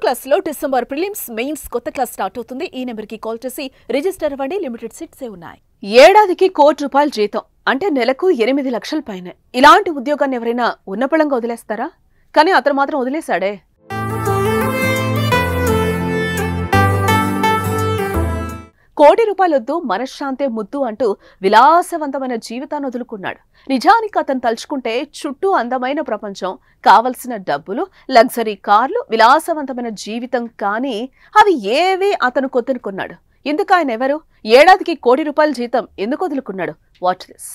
10th class లో December prelims mains కొత్త class start అవుతుంది. ఈ నెంబర్ కి కాల్ చేసి రిజిస్టర్ అవ్వండి. లిమిటెడ్ సీట్సే ఉన్నాయి. ఏడాదికి ₹1 కోటి జీతం అంటే నెలకు 8 లక్షల పైన. ఇలాంటి ఉద్యోగాన్ని ఎవరైనా ఉన్నపళంగా వదిలేస్తారా? కానీ అతను మాత్రం వదిలేశాడే. ₹1 కోటి వద్దు, మనశ్శాంతే ముద్దు అంటూ విలాసవంతమైన జీవితాన్ని వదులుకున్నాడు. నిజానికి అతను తలుచుకుంటే చుట్టూ అందమైన ప్రపంచం, కావలసిన డబ్బులు, లగ్జరీ కార్లు, విలాసవంతమైన జీవితం, కానీ అవి ఏవీ అతను కొనుక్కున్నాడు. ఇందుకు ఆయన ఎవరు? ఏడాదికి ₹1 కోటి జీతం ఎందుకు వదులుకున్నాడు? Watch this.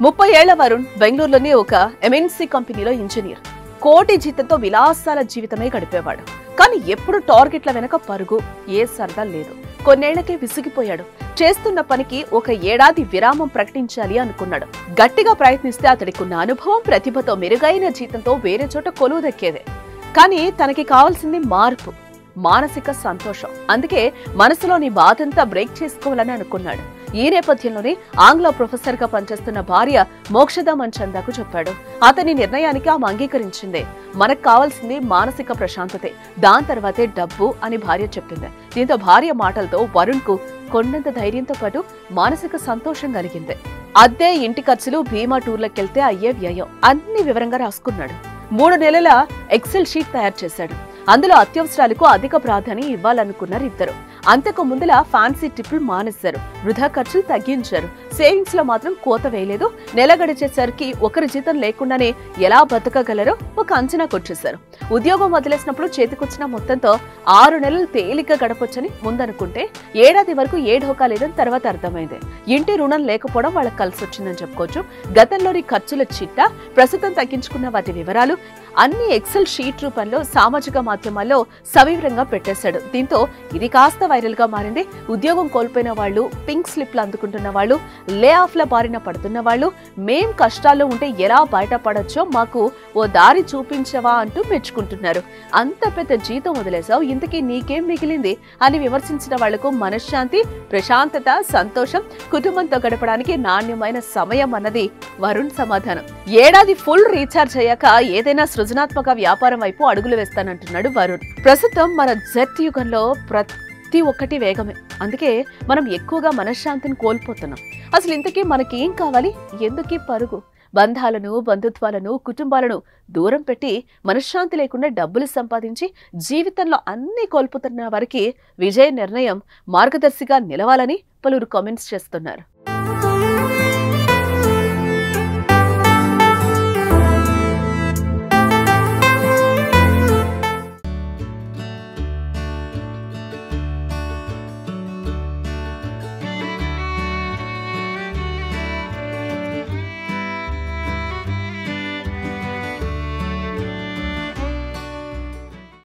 30 ఏళ్ల వరుణ్ బెంగళూరులోని ఒక ఎంఎన్సీ కంపెనీలో ఇంజనీర్. కోటి జీతంతో విలాసాల జీవితమే గడిపేవాడు. కానీ ఎప్పుడు టార్గెట్ల వెనక పరుగు, ఏ సరదా లేదు. కొన్నేళ్లకే విసిగిపోయాడు. చేస్తున్న పనికి ఒక ఏడాది విరామం ప్రకటించాలి అనుకున్నాడు. గట్టిగా ప్రయత్నిస్తే అతడికున్న అనుభవం, ప్రతిభతో మెరుగైన జీతంతో వేరే చోట కొలువు దక్కేదే. కానీ తనకి కావాల్సింది మార్పు, మానసిక సంతోషం. అందుకే మనసులోని బాధంతా బ్రేక్ చేసుకోవాలని అనుకున్నాడు. ఈ నేపథ్యంలోనే ఆంగ్ల ప్రొఫెసర్ గా పనిచేస్తున్న భార్య మోక్షదా మంచందాకు చెప్పాడు. అతని నిర్ణయానికి ఆమె అంగీకరించిందే. మనకు కావాల్సింది మానసిక ప్రశాంతతే, దాని తర్వాతే డబ్బు అని భార్య చెప్పింది. దీంతో భార్య మాటలతో వరుణ్ కు కొండంత ధైర్యంతో పాటు మానసిక సంతోషం కలిగింది. అద్దె, ఇంటి ఖర్చులు, బీమా, టూర్లకెళ్తే అయ్యే వ్యయం అన్ని వివరంగా రాసుకున్నాడు. 3 నెలల ఎక్సెల్ షీట్ తయారు చేశాడు. అందులో అత్యవసరాలకు అధిక ప్రాధాన్యం ఇవ్వాలనుకున్నారు ఇద్దరు. అంతకు ముందులా ఫ్యాన్సీ టిప్పులు మానేశారు, వృధా ఖర్చులు తగ్గించారు. సేవింగ్స్ లో మాత్రం కోత వేయలేదు. నెల గడిచేసరికి ఒకరి జీతం లేకుండానే ఎలా బతకగలరో ఒక అంచనా కొట్టేశారు. ఉద్యోగం వదిలేసినప్పుడు చేతికొచ్చిన మొత్తంతో 6 నెలలు తేలిక గడపొచ్చని ముందనుకుంటే ఏడాది వరకు ఏ ఢోకా లేదని తర్వాత అర్థమైంది. ఇంటి రుణం లేకపోవడం వాళ్ళకి కలిసి వచ్చిందని చెప్పుకోవచ్చు. గతంలోని ఖర్చుల చిట్టా, ప్రస్తుతం తగ్గించుకున్న వాటి వివరాలు అన్ని ఎక్సెల్ షీట్ రూపంలో సామాజిక మాధ్యమాల్లో సవివరంగా పెట్టేశాడు. దీంతో ఇది కాస్త వైరల్ గా మారింది. ఉద్యోగం కోల్పోయిన వాళ్ళు, పింక్ స్లిప్లు అందుకుంటున్న వాళ్ళు, లే ఆఫ్ల బారిన పడుతున్న వాళ్ళు, మేం కష్టాల్లో ఉంటే ఎలా బయటపడొచ్చో మాకు ఓ దారి చూపించవా అంటూ మెచ్చుకుంటున్నారు. అంత పెద్ద జీతం వదిలేసావు, ఇంతకీ నీకేం మిగిలింది అని విమర్శించిన వాళ్లకు మనశ్శాంతి, ప్రశాంతత, సంతోషం, కుటుంబంతో గడపడానికి నాణ్యమైన సమయం అన్నది వరుణ్ సమాధానం. ఏడాది ఫుల్ రీఛార్జ్ అయ్యాక ఏదైనా సృజనాత్మక వ్యాపారం వైపు అడుగులు వేస్తానంటున్నాడు వరుణ్. ప్రస్తుతం మన జెట్ యుగంలో ప్రతి ఒక్కటి వేగమే. అందుకే మనం ఎక్కువగా మనశ్శాంతిని కోల్పోతున్నాం. అసలు ఇంతకీ మనకేం కావాలి? ఎందుకీ పరుగు? బంధాలను, బంధుత్వాలను, కుటుంబాలను దూరం పెట్టి మనశ్శాంతి లేకుండా డబ్బులు సంపాదించి జీవితంలో అన్ని కోల్పోతున్న వారికి విజయ నిర్ణయం మార్గదర్శిగా నిలవాలని పలువురు కామెంట్స్ చేస్తున్నారు.